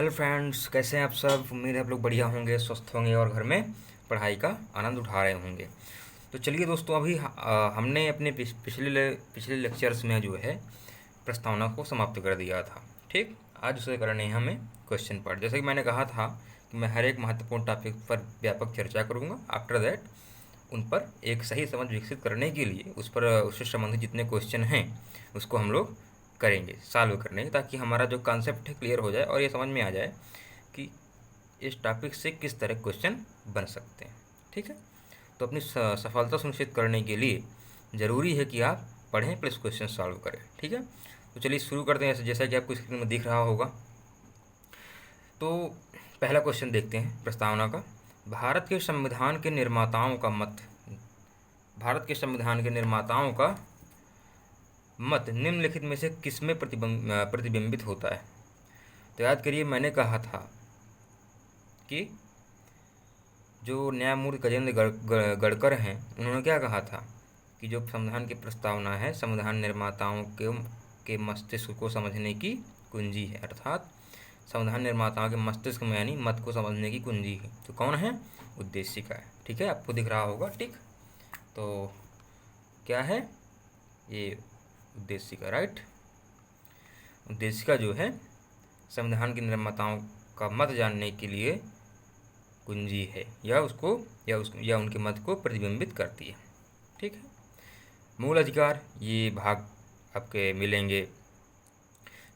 Hello friends, कैसे हैं आप सब। उम्मीद है आप लोग बढ़िया होंगे, स्वस्थ होंगे और घर में पढ़ाई का आनंद उठा रहे होंगे। तो चलिए दोस्तों, अभी हमने अपने पिछले लेक्चर्स में जो है प्रस्तावना को समाप्त कर दिया था। ठीक, आज उसे करने हैं हमें क्वेश्चन पार्ट। जैसे कि मैंने कहा था कि मैं हर एक महत्वपूर्ण टॉपिक पर व्यापक चर्चा करूँगा। आफ्टर दैट उन पर एक सही समझ विकसित करने के लिए उससे संबंधित जितने क्वेश्चन हैं उसको हम लोग करेंगे, सॉल्व करने, ताकि हमारा जो कॉन्सेप्ट है क्लियर हो जाए और ये समझ में आ जाए कि इस टॉपिक से किस तरह क्वेश्चन बन सकते हैं। ठीक है, तो अपनी सफलता सुनिश्चित करने के लिए ज़रूरी है कि आप पढ़ें प्लस क्वेश्चन सॉल्व करें। ठीक है, तो चलिए शुरू करते हैं। जैसा कि आपको स्क्रीन में दिख रहा होगा, तो पहला क्वेश्चन देखते हैं प्रस्तावना का। भारत के संविधान के निर्माताओं का मत निम्नलिखित में से किसमें प्रतिबिंबित होता है। तो याद करिए, मैंने कहा था कि जो न्यायमूर्ति गजेंद्र गड़कर हैं, उन्होंने क्या कहा था कि जो संविधान की प्रस्तावना है संविधान निर्माताओं के मस्तिष्क को समझने की कुंजी है, अर्थात संविधान निर्माताओं के मस्तिष्क में यानी मत को समझने की कुंजी है। तो कौन है? उद्देशिका है। ठीक है, आपको दिख रहा होगा। ठीक, तो क्या है ये? उद्देशिका, राइट। उद्देशिका जो है संविधान के निर्माताओं का मत जानने के लिए कुंजी है, या उनके मत को प्रतिबिंबित करती है। ठीक है, मूल अधिकार, ये भाग आपके मिलेंगे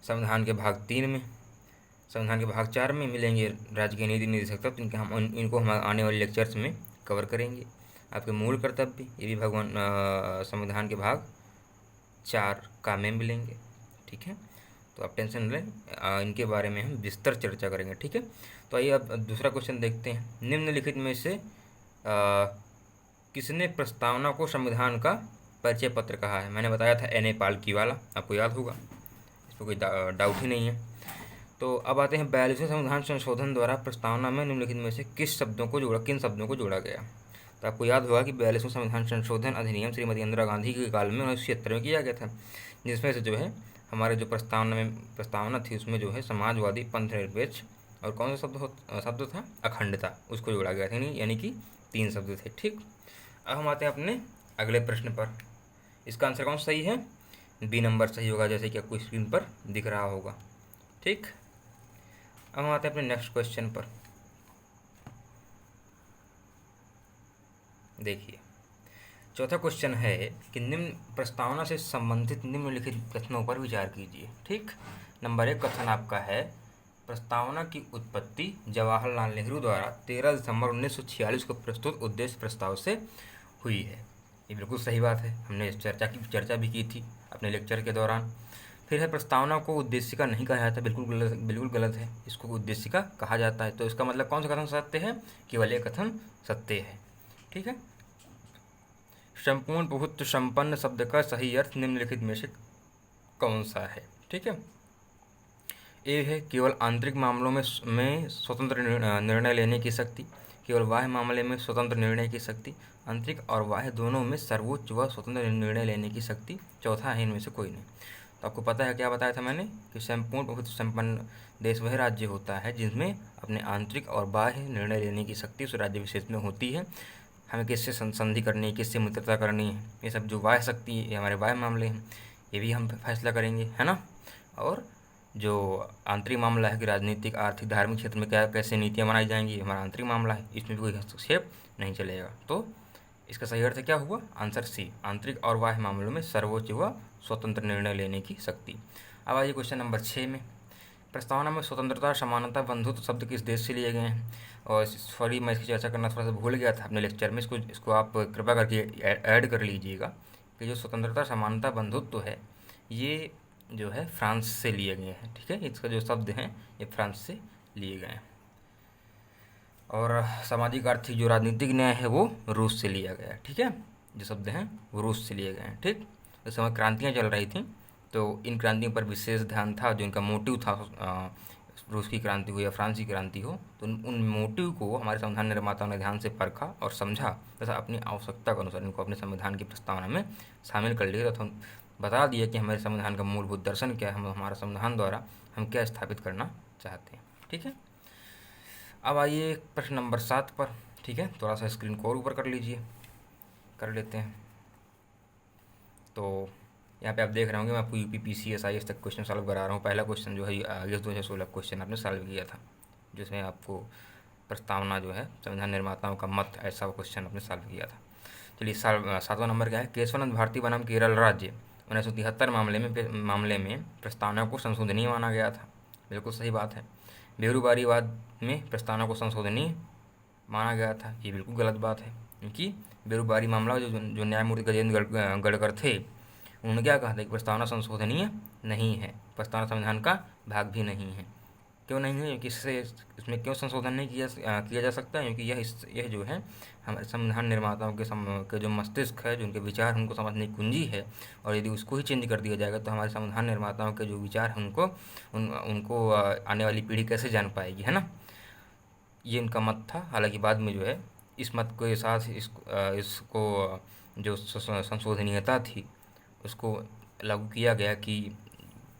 संविधान के भाग 3 में। संविधान के भाग 4 में मिलेंगे राज्य के नीति निर्देशक तत्व। इनको हम आने वाले लेक्चर्स में कवर करेंगे। आपके मूल कर्तव्य, ये भी भगवान संविधान के भाग 4 का में मिलेंगे। ठीक है, तो आप टेंशन न लें, इनके बारे में हम विस्तार चर्चा करेंगे। ठीक है, तो आइए अब दूसरा क्वेश्चन देखते हैं। निम्नलिखित में से किसने प्रस्तावना को संविधान का परिचय पत्र कहा है? मैंने बताया था N.A. पालकी वाला, आपको याद होगा, इस पर कोई डाउट ही नहीं है। तो अब आते हैं 42वें संविधान संशोधन द्वारा प्रस्तावना में निम्नलिखित में से किन शब्दों को जोड़ा गया। तो आपको याद होगा कि 42वें संविधान संशोधन अधिनियम श्रीमती इंदिरा गांधी के काल में 1976 में किया गया था, जिसमें से जो है हमारे जो प्रस्तावना थी उसमें जो है समाजवादी, पंथ निरपेक्ष और कौन सा शब्द था? अखंडता, उसको जोड़ा गया था, यानी कि 3 शब्द थे। ठीक, अब हम आते हैं अपने अगले प्रश्न पर। इसका आंसर कौन सही है? बी नंबर सही होगा, जैसे कि आपको स्क्रीन पर दिख रहा होगा। ठीक, अब हम आते हैं अपने नेक्स्ट क्वेश्चन पर। देखिए, चौथा क्वेश्चन है कि निम्न प्रस्तावना से संबंधित निम्नलिखित कथनों पर विचार कीजिए। ठीक, नंबर 1 कथन आपका है, प्रस्तावना की उत्पत्ति जवाहरलाल नेहरू द्वारा 13 दिसंबर 1946 को प्रस्तुत उद्देश्य प्रस्ताव से हुई है। ये बिल्कुल सही बात है, हमने इस चर्चा भी की थी अपने लेक्चर के दौरान। फिर है, प्रस्तावना को उद्देशिका नहीं कहा जाता, बिल्कुल गलत है, इसको उद्देशिका कहा जाता है। तो इसका मतलब कौन सा कथन सत्य है? केवल एक कथन सत्य है। ठीक है, संपूर्ण प्रभुत्व संपन्न शब्द का सही अर्थ निम्नलिखित में से कौन सा है? ठीक है, ए है केवल आंतरिक मामलों में स्वतंत्र निर्णय लेने की शक्ति, केवल बाह्य मामले में स्वतंत्र निर्णय की शक्ति, आंतरिक और बाह्य दोनों में सर्वोच्च व स्वतंत्र निर्णय लेने की शक्ति, चौथा है इनमें से कोई नहीं। तो आपको पता है क्या बताया था मैंने कि संपूर्ण प्रभुत्व संपन्न देश वह राज्य होता है जिसमें अपने आंतरिक और बाह्य निर्णय लेने की शक्ति उस राज्य विशेष में होती है। हमें किससे संधि करनी है, किससे मित्रता करनी है, ये सब जो बाह्य शक्ति, ये हमारे बाह्य मामले हैं, ये भी हम फैसला करेंगे, है ना। और जो आंतरिक मामला है कि राजनीतिक, आर्थिक, धार्मिक क्षेत्र में क्या कैसे नीतियाँ बनाई जाएंगी, हमारा आंतरिक मामला है, इसमें भी कोई हस्तक्षेप नहीं चलेगा। तो इसका सही अर्थ क्या हुआ? आंसर सी, आंतरिक और बाह्य मामलों में सर्वोच्च व स्वतंत्र निर्णय लेने की शक्ति। अब आइए क्वेश्चन नंबर 6 में। प्रस्तावना में स्वतंत्रता, समानता, बंधुत्व शब्द किस देश से लिए गए हैं? और सॉरी, मैं इसकी चर्चा करना थोड़ा सा भूल गया था अपने लेक्चर में, इसको आप कृपया करके ऐड कर लीजिएगा कि जो स्वतंत्रता, समानता, बंधुत्व है, ये जो है फ्रांस से लिए गए हैं। ठीक है, इसका जो शब्द हैं ये फ्रांस से लिए गए हैं। और सामाजिक, आर्थिक, जो राजनीतिक न्याय है वो रूस से लिया गया है। ठीक है, जो शब्द हैं वो रूस से लिए गए हैं। ठीक, उस समय क्रांतियाँ चल रही थी, तो इन क्रांतियों पर विशेष ध्यान था। जो इनका मोटिव था, रूस की क्रांति हो या फ्रांस की क्रांति हो, तो उन मोटिव को हमारे संविधान निर्माताओं ने ध्यान से परखा और समझा तथा अपनी आवश्यकता के अनुसार इनको अपने संविधान की प्रस्तावना में शामिल कर लिया तथा बता दिया कि हमारे संविधान का मूलभूत दर्शन क्या है, हमारा संविधान द्वारा हम क्या स्थापित करना चाहते हैं। ठीक है। अब आइए प्रश्न नंबर 7 पर। ठीक है, थोड़ा सा स्क्रीन को और ऊपर कर लीजिए, कर लेते हैं। तो यहाँ पे आप देख रहे होंगे मैं आपको यूपी PCS IAS तक क्वेश्चन सॉल्व करा रहा हूँ। पहला क्वेश्चन जो है IAS 2016 क्वेश्चन आपने सॉल्व किया था, जिसमें आपको प्रस्तावना जो है संविधान निर्माताओं का मत, ऐसा क्वेश्चन आपने सॉल्व किया था। चलिए 7वां नंबर क्या है, केशवानंद भारती बनाम केरल राज्य 1973 मामले में प्रस्तावना को संशोधनीय माना गया था। बिल्कुल सही बात है। बेरुबारीवाद में प्रस्तावना को संशोधनीय माना गया था, ये बिल्कुल गलत बात है, क्योंकि बेरुबारी मामला जो न्यायमूर्ति गजेंद्र गढ़कर थे, उन्होंने क्या कहा था कि प्रस्तावना संशोधनीय नहीं है, प्रस्तावना संविधान का भाग भी नहीं है। क्यों नहीं है? क्योंकि इससे इसमें क्यों संशोधन नहीं किया जा सकता है? क्योंकि यह जो है हमारे संविधान निर्माताओं के जो मस्तिष्क है, जो उनके विचार, उनको समझने की कुंजी है, और यदि उसको ही चेंज कर दिया जाएगा तो हमारे संविधान निर्माताओं के जो विचार हैं उनको आने वाली पीढ़ी कैसे जान पाएगी, है ना। ये उनका मत था। हालांकि बाद में जो है इस मत के साथ इसको जो संशोधनीयता थी उसको लागू किया गया कि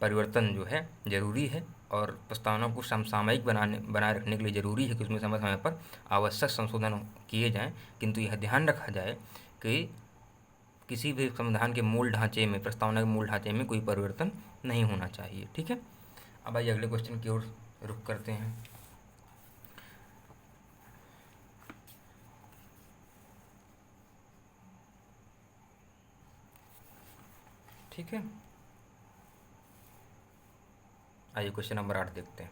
परिवर्तन जो है ज़रूरी है, और प्रस्तावना को समसामयिक बनाए रखने के लिए ज़रूरी है कि उसमें समय समय पर आवश्यक संशोधन किए जाएं, किंतु यह ध्यान रखा जाए कि किसी भी संविधान के मूल ढांचे में, प्रस्तावना के मूल ढांचे में कोई परिवर्तन नहीं होना चाहिए। ठीक है। अब आइए अगले क्वेश्चन की ओर रुख करते हैं। ठीक है, आइए क्वेश्चन नंबर 8 देखते हैं।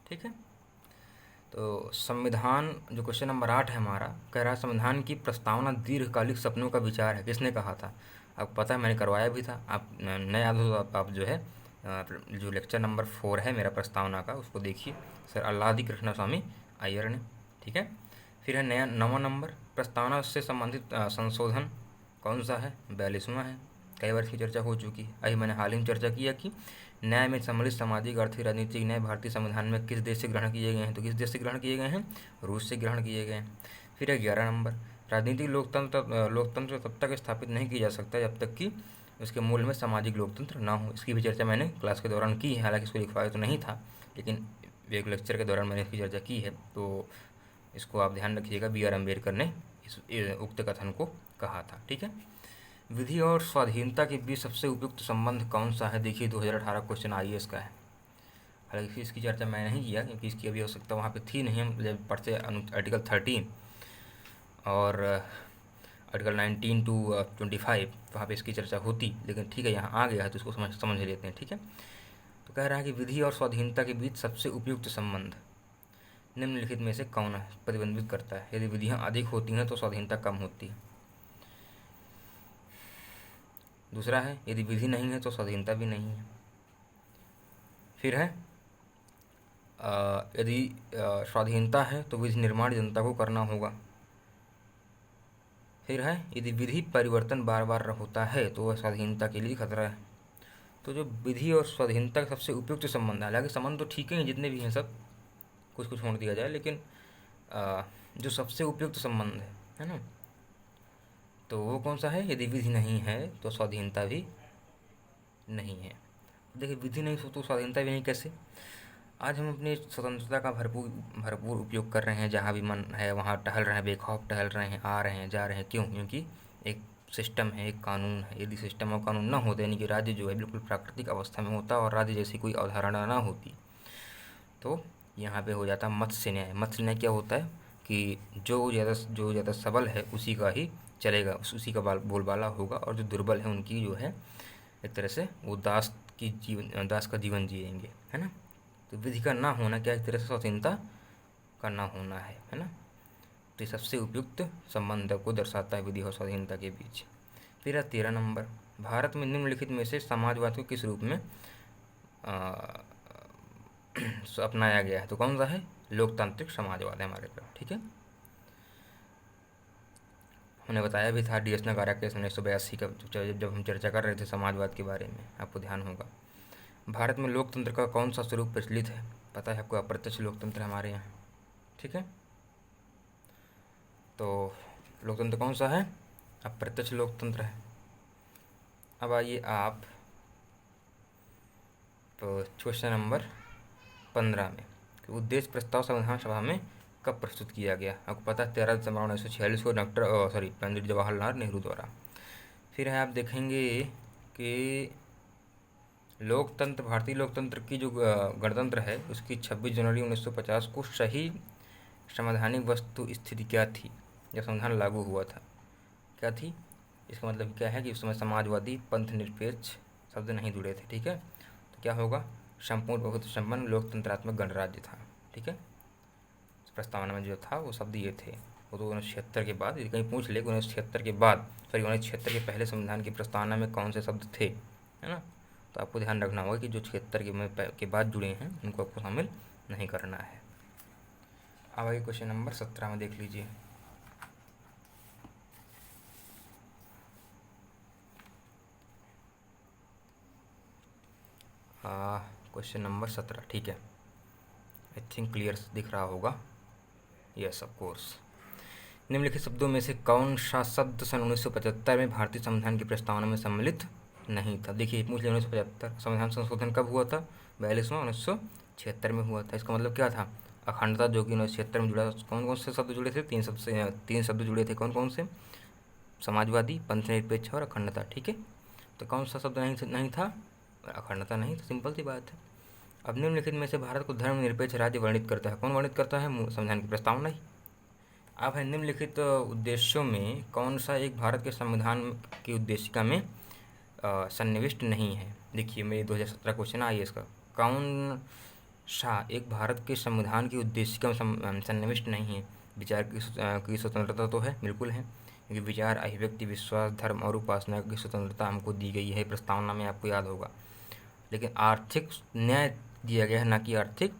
ठीक है, तो संविधान जो क्वेश्चन नंबर 8 है हमारा, कह रहा है संविधान की प्रस्तावना दीर्घकालिक सपनों का विचार है। किसने कहा था? आपको पता है, मैंने करवाया भी था। आप नए याद हो तो आप जो है जो लेक्चर नंबर 4 है मेरा प्रस्तावना का, उसको देखिए, सर अल्लादी कृष्ण स्वामी अय्यर ने। ठीक है। फिर है 9वां नंबर, प्रस्तावना से संबंधित संशोधन कौन सा है? 42वां है। कई बार इसकी चर्चा हो चुकी है। अभी मैंने हाल ही में चर्चा किया कि न्याय में सम्मिलित सामाजिक, आर्थिक, राजनीतिक न्याय भारतीय संविधान में किस देश से ग्रहण किए गए हैं? तो किस देश से ग्रहण किए गए हैं? रूस से ग्रहण किए गए हैं। फिर है 11 नंबर, राजनीतिक लोकतंत्र तब तक स्थापित नहीं किया जा सकता जब तक कि उसके मूल में सामाजिक लोकतंत्र ना हो। इसकी भी चर्चा मैंने क्लास के दौरान की है, हालांकि इसको लिखवाया तो नहीं था, लेकिन एक लेक्चर के दौरान मैंने इसकी चर्चा की है। तो इसको आप ध्यान रखिएगा, BR अम्बेडकर ने इस उक्त कथन को कहा था। ठीक है। विधि और स्वाधीनता के बीच सबसे उपयुक्त संबंध कौन सा है? देखिए 2018 क्वेश्चन IAS का है। हालांकि इसकी चर्चा मैं नहीं किया, क्योंकि इसकी अभी आवश्यकता वहाँ पे थी नहीं। हम जब पढ़ते आर्टिकल 13 और आर्टिकल 19 to 25, वहाँ पे इसकी चर्चा होती, लेकिन ठीक है यहाँ आ गया है तो इसको समझ लेते हैं। ठीक है। तो कह रहा है कि विधि और स्वाधीनता के बीच सबसे उपयुक्त संबंध निम्नलिखित में से कौन है प्रतिबंधित करता है? यदि विधियाँ अधिक होती हैं तो स्वाधीनता कम होती है। दूसरा है, यदि विधि नहीं है तो स्वाधीनता भी नहीं है। फिर है यदि स्वाधीनता है तो विधि निर्माण जनता को करना होगा। फिर है, यदि विधि परिवर्तन बार बार होता है तो वह स्वाधीनता के लिए खतरा है। तो जो विधि और स्वाधीनता का सबसे उपयुक्त संबंध है, हालांकि संबंध तो ठीक है जितने भी हैं सब, कुछ कुछ छोड़ दिया जाए, लेकिन जो सबसे उपयुक्त संबंध है ना, तो वो कौन सा है? यदि विधि नहीं है तो स्वाधीनता भी नहीं है। देखिए विधि नहीं तो स्वाधीनता भी नहीं कैसे? आज हम अपनी स्वतंत्रता का भरपूर उपयोग कर रहे हैं, जहाँ भी मन है वहाँ टहल रहे हैं, बेखौफ टहल रहे हैं, आ रहे हैं, जा रहे हैं। क्यों? क्योंकि एक सिस्टम है, एक कानून है। यदि सिस्टम और कानून ना होते, यानी कि राज्य जो है बिल्कुल प्राकृतिक अवस्था में होता और राज्य जैसी कोई अवधारणा ना होती, तो यहाँ पे हो जाता मत्स्य न्याय। मत्स्य न्याय क्या होता है कि जो ज़्यादा सबल है उसी का ही चलेगा, उसी का बोलबाला होगा, और जो दुर्बल है उनकी जो है एक तरह से वो दास का जीवन जिएंगे, है ना। तो विधि का ना होना क्या, एक तरह से स्वाधीनता का ना होना है ना। तो ये सबसे उपयुक्त संबंध को दर्शाता है विधि और स्वाधीनता के बीच। फिर 13 नंबर, भारत में निम्नलिखित में से समाजवाद को किस रूप में अपनाया गया है? तो कौन सा है? लोकतांत्रिक समाजवाद है हमारे तरफ। ठीक है। हमने बताया भी था DS नगारा केस 1982 का, जब हम चर्चा कर रहे थे समाजवाद के बारे में, आपको ध्यान होगा। भारत में लोकतंत्र का कौन सा स्वरूप प्रचलित है? पता है आपको, अप्रत्यक्ष लोकतंत्र हमारे यहाँ। ठीक है। तो लोकतंत्र कौन सा है? अप्रत्यक्ष लोकतंत्र है। अब आइए आप तो क्वेश्चन नंबर 15 में। कि उद्देश्य प्रस्ताव संविधान सभा में कब प्रस्तुत किया गया? आपको पता है 13 दिसंबर 1946 को पंडित जवाहरलाल नेहरू द्वारा। फिर है आप देखेंगे कि लोकतंत्र, भारतीय लोकतंत्र की जो गणतंत्र है उसकी 26 जनवरी 1950 को सही संवैधानिक वस्तु स्थिति क्या थी जब संविधान लागू हुआ था? क्या थी? इसका मतलब क्या है कि उस समय समाजवादी पंथ निरपेक्ष शब्द नहीं जुड़े थे। ठीक है, तो क्या होगा? संपूर्ण बहुमत संपन्न लोकतंत्रात्मक गणराज्य था। ठीक है, प्रस्तावना में जो था वो शब्द ये थे। वो तो 1976 के बाद, यदि कहीं पूछ ले 1976 के बाद, सॉरी 1976 के पहले संविधान की प्रस्तावना में कौन से शब्द थे, है ना, तो आपको ध्यान रखना होगा कि जो 76 के बाद जुड़े हैं उनको आपको शामिल नहीं करना है। अब आइए क्वेश्चन नंबर 17 में देख लीजिए। क्वेश्चन नंबर 17, ठीक है, आई थिंक क्लियर दिख रहा होगा। Yes of course. निम्नलिखित शब्दों में से कौन सा शब्द सन 1975 में भारतीय संविधान की प्रस्तावना में सम्मिलित नहीं था? देखिए पूछ लिया 1975 संविधान संशोधन कब हुआ था? 42वां 1976 में हुआ था। इसका मतलब क्या था? अखंडता, जो कि 1976 में जुड़ा। कौन कौन से शब्द जुड़े थे? तीन शब्द जुड़े थे। कौन कौन से? समाजवादी, पंथ निरपेक्ष और अखंडता। ठीक है, तो कौन सा शब्द नहीं था? अखंडता नहीं। तो सिंपल सी बात है। अब निम्नलिखित में से भारत को धर्मनिरपेक्ष राज्य वर्णित करता है? कौन वर्णित करता है? संविधान की प्रस्तावना ही। अब है निम्नलिखित उद्देश्यों में कौन सा एक भारत के संविधान की उद्देशिका में सन्निविष्ट नहीं है? देखिए मेरे 2017 क्वेश्चन आई इसका। कौन सा एक भारत के संविधान की उद्देशिका में सन्निविष्ट नहीं है? विचार की स्वतंत्रता तो है, बिल्कुल है, क्योंकि विचार, अभिव्यक्ति, विश्वास, धर्म और उपासना की स्वतंत्रता हमको दी गई है प्रस्तावना में, आपको याद होगा। लेकिन आर्थिक न्याय दिया गया है, ना कि आर्थिक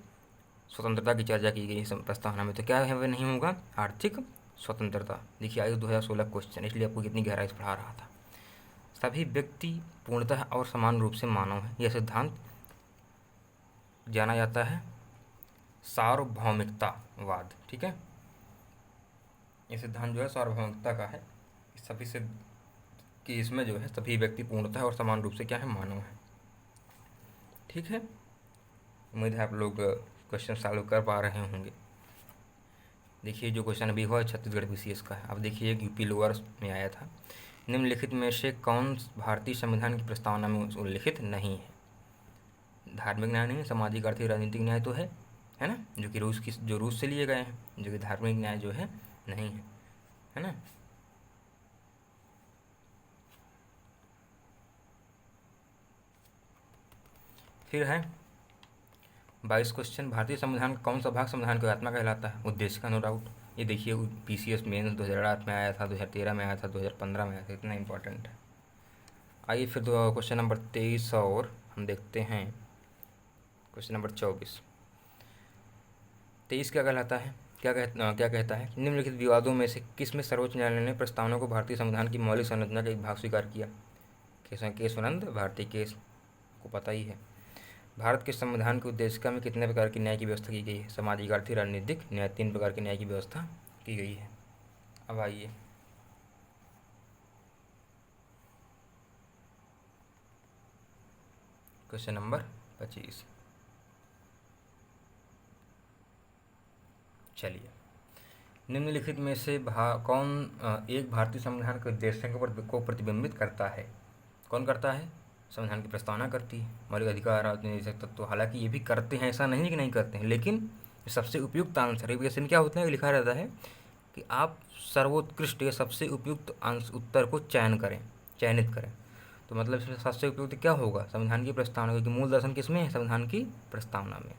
स्वतंत्रता की चर्चा की गई है प्रस्तावना में। तो क्या है वह नहीं होगा? आर्थिक स्वतंत्रता। देखिए आयु 2016 क्वेश्चन, इसलिए आपको कितनी गहराई से पढ़ा रहा था। सभी व्यक्ति पूर्णतः और समान रूप से मानव है, यह सिद्धांत जाना जाता है सार्वभौमिकतावाद। ठीक है, ये सिद्धांत जो है सार्वभौमिकता का है। सभी से कि इसमें जो है सभी व्यक्ति पूर्णतः और समान रूप से क्या है? मानव है। ठीक है, उम्मीद है आप लोग क्वेश्चन सॉल्व कर पा रहे होंगे। देखिए जो क्वेश्चन अभी हुआ छत्तीसगढ़ PCS का है। अब देखिए एक यूपी लोअर में आया था। निम्नलिखित में से कौन भारतीय संविधान की प्रस्तावना में उल्लिखित नहीं है? धार्मिक न्याय नहीं है, सामाजिक, आर्थिक, राजनीतिक न्याय तो है ना, जो कि रूस से लिए गए हैं, जो कि धार्मिक न्याय जो है नहीं है ना। फिर है 22 क्वेश्चन, भारतीय संविधान का कौन सा भाग संविधान की आत्मा कहलाता है? उद्देश्य का, नो डाउट। ये देखिए PCS मेंस 2008 में आया था, 2013 में आया था, 2015 में आया था, इतना इंपॉर्टेंट है। आइए फिर क्वेश्चन नंबर 23 और हम देखते हैं क्वेश्चन नंबर 24। 23 क्या कहलाता है? क्या कहता है? निम्नलिखित विवादों में से किस में सर्वोच्च न्यायालय ने प्रस्तावना को भारतीय संविधान की मौलिक संरचना का एक भाग स्वीकार किया? केशवानंद भारती केस को पता ही है। भारत के संविधान की उद्देशिका में कितने प्रकार की न्याय की व्यवस्था की गई है? सामाजिक, आर्थिक, राजनीतिक न्याय, 3 प्रकार के न्याय की व्यवस्था की गई है। अब आइए क्वेश्चन नंबर 25। चलिए, निम्नलिखित में से कौन एक भारतीय संविधान के उद्देश्य को प्रतिबिंबित करता है? कौन करता है? संविधान की प्रस्तावना करती है। मौलिक अधिकार, राजनीतिक तत्व, हालांकि ये भी करते हैं, ऐसा नहीं कि नहीं करते हैं, लेकिन सबसे उपयुक्त आंसर है। क्वेश्चन क्या होता है? लिखा रहता है कि आप सर्वोत्कृष्ट या सबसे उपयुक्त उत्तर को चयनित करें। तो मतलब इसमें सबसे उपयुक्त क्या होगा? संविधान की प्रस्तावना, क्योंकि मूल दर्शन किसमें है? संविधान की प्रस्तावना में।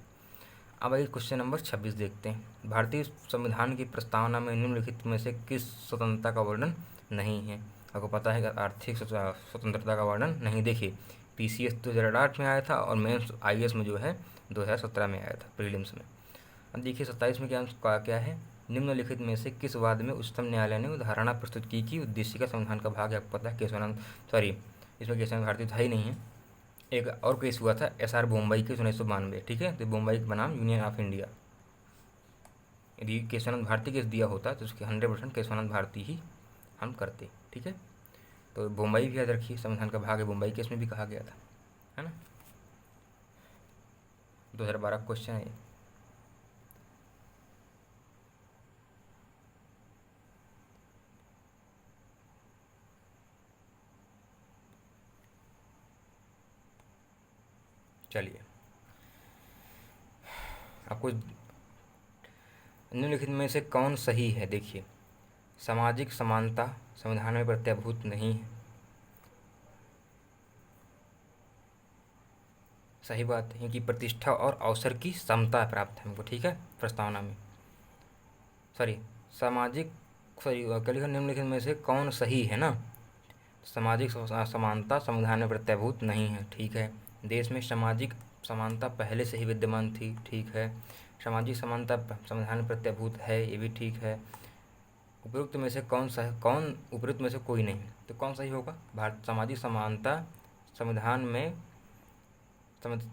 अब आइए क्वेश्चन नंबर 26 देखते हैं। भारतीय संविधान की प्रस्तावना में निम्नलिखित में से किस स्वतंत्रता का वर्णन नहीं है? आपको पता है कि आर्थिक स्वतंत्रता का वर्णन नहीं। देखिए PCS 2008 में आया था और मेंस IAS में जो है 2017 में आया था, प्रीलिम्स में। अब देखिए 27 में क्या है? निम्नलिखित में से किस वाद में उच्चतम न्यायालय ने धारणा प्रस्तुत की कि उद्देशिका संविधान का भाग है? आपको पता है इसमें केशवानंद भारती था ही नहीं है। एक और केस हुआ था SR बम्बई के 1992। ठीक है, तो बम्बई का बनाम यूनियन ऑफ इंडिया। यदि केशवानंद भारती केस दिया होता तो उसके 100% केशवानंद भारती ही हम करते। ठीक है, तो बम्बई भी याद रखिए, संविधान का भाग है, बम्बई केस में भी कहा गया था, है ना। 2012 क्वेश्चन है। चलिए, आपको निम्नलिखित में से कौन सही है? देखिए, सामाजिक समानता संविधान में प्रत्याभूत नहीं है। सही बात है, कि प्रतिष्ठा और अवसर की समता प्राप्त है हमको, ठीक है, प्रस्तावना में। सॉरी, सामाजिक निम्नलिखित में से कौन सही है ना? सामाजिक समानता संविधान में प्रत्याभूत नहीं है, ठीक है। देश में सामाजिक समानता पहले से ही विद्यमान थी, ठीक है। सामाजिक समानता संविधान में प्रत्याभूत है, ये भी ठीक है। उपयुक्त में से उपयुक्त में से कोई नहीं, तो कौन सही होगा? भारत सामाजिक समानता संविधान में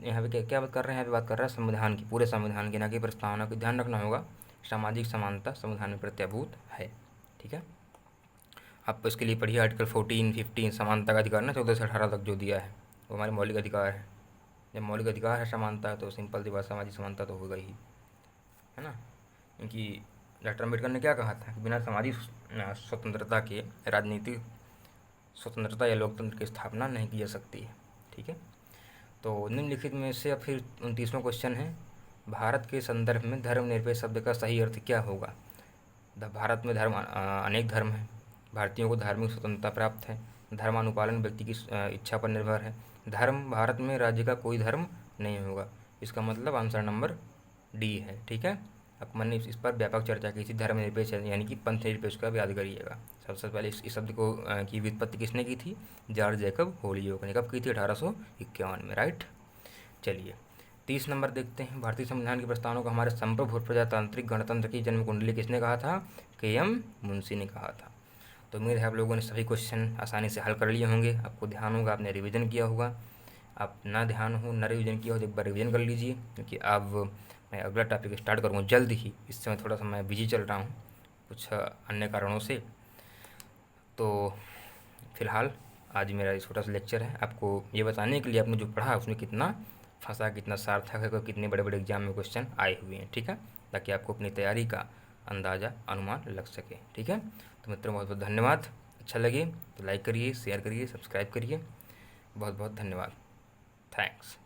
यहाँ पे क्या बात कर रहे हैं? यहाँ पे बात कर रहा है संविधान की, पूरे संविधान की, ना कि प्रस्तावना की। ध्यान रखना होगा, सामाजिक समानता संविधान में प्रत्याभूत है, ठीक है। आप इसके लिए पढ़िए आर्टिकल 14, 15 समानता का अधिकार ना 14 से 18 तक जो दिया है, वो हमारे मौलिक अधिकार है। जब मौलिक अधिकार है समानता, तो सिंपल सी बात, सामाजिक समानता तो होगा ही, है ना। क्योंकि डॉक्टर अम्बेडकर ने क्या कहा था कि बिना सामाजिक स्वतंत्रता के राजनीतिक स्वतंत्रता या लोकतंत्र की स्थापना नहीं की जा सकती है, ठीक है। तो निम्नलिखित में से अब फिर 29वां क्वेश्चन है, भारत के संदर्भ में धर्मनिरपेक्ष शब्द का सही अर्थ क्या होगा? भारत में अनेक धर्म हैं, भारतीयों को धार्मिक स्वतंत्रता प्राप्त है, धर्मानुपालन व्यक्ति की इच्छा पर निर्भर है, धर्म भारत में राज्य का कोई धर्म नहीं होगा। इसका मतलब आंसर नंबर डी है, ठीक है। अब मैंने इस पर व्यापक चर्चा की थी, धर्मनिरपेक्ष यानी कि पंथ निरपेक्ष का भी याद करिएगा। सबसे पहले इस शब्द को की व्युत्पत्ति किसने की थी? जॉर्ज जैकब होलियोक ने। कब की थी? 1851 में, राइट। चलिए 30 नंबर देखते हैं, भारतीय संविधान की प्रस्तावना को हमारे संप्रभुत्व प्रजातांत्रिक गणतंत्र की जन्म कुंडली किसने कहा था? के.एम. मुंशी ने कहा था। तो उम्मीद है आप लोगों ने सभी क्वेश्चन आसानी से हल कर लिए होंगे। आपको ध्यान होगा, आपने रिवीजन किया होगा। आप ना ध्यान हो, ना रिवीजन किया हो तो एक बार रिवीजन कर लीजिए, क्योंकि अब मैं अगला टॉपिक स्टार्ट करूँगा जल्द ही। इस समय थोड़ा सा मैं बिजी चल रहा हूँ कुछ अन्य कारणों से। तो फिलहाल आज मेरा छोटा सा लेक्चर है, आपको ये बताने के लिए आपने जो पढ़ा उसमें कितना फंसा, कितना सार्थक है, कितने बड़े बड़े एग्जाम में क्वेश्चन आए हुए हैं, ठीक है, ताकि आपको अपनी तैयारी का अंदाज़ा अनुमान लग सके, ठीक है। तो मित्रों बहुत बहुत धन्यवाद। अच्छा लगे तो लाइक करिए, शेयर करिए, सब्सक्राइब करिए। बहुत बहुत धन्यवाद। थैंक्स।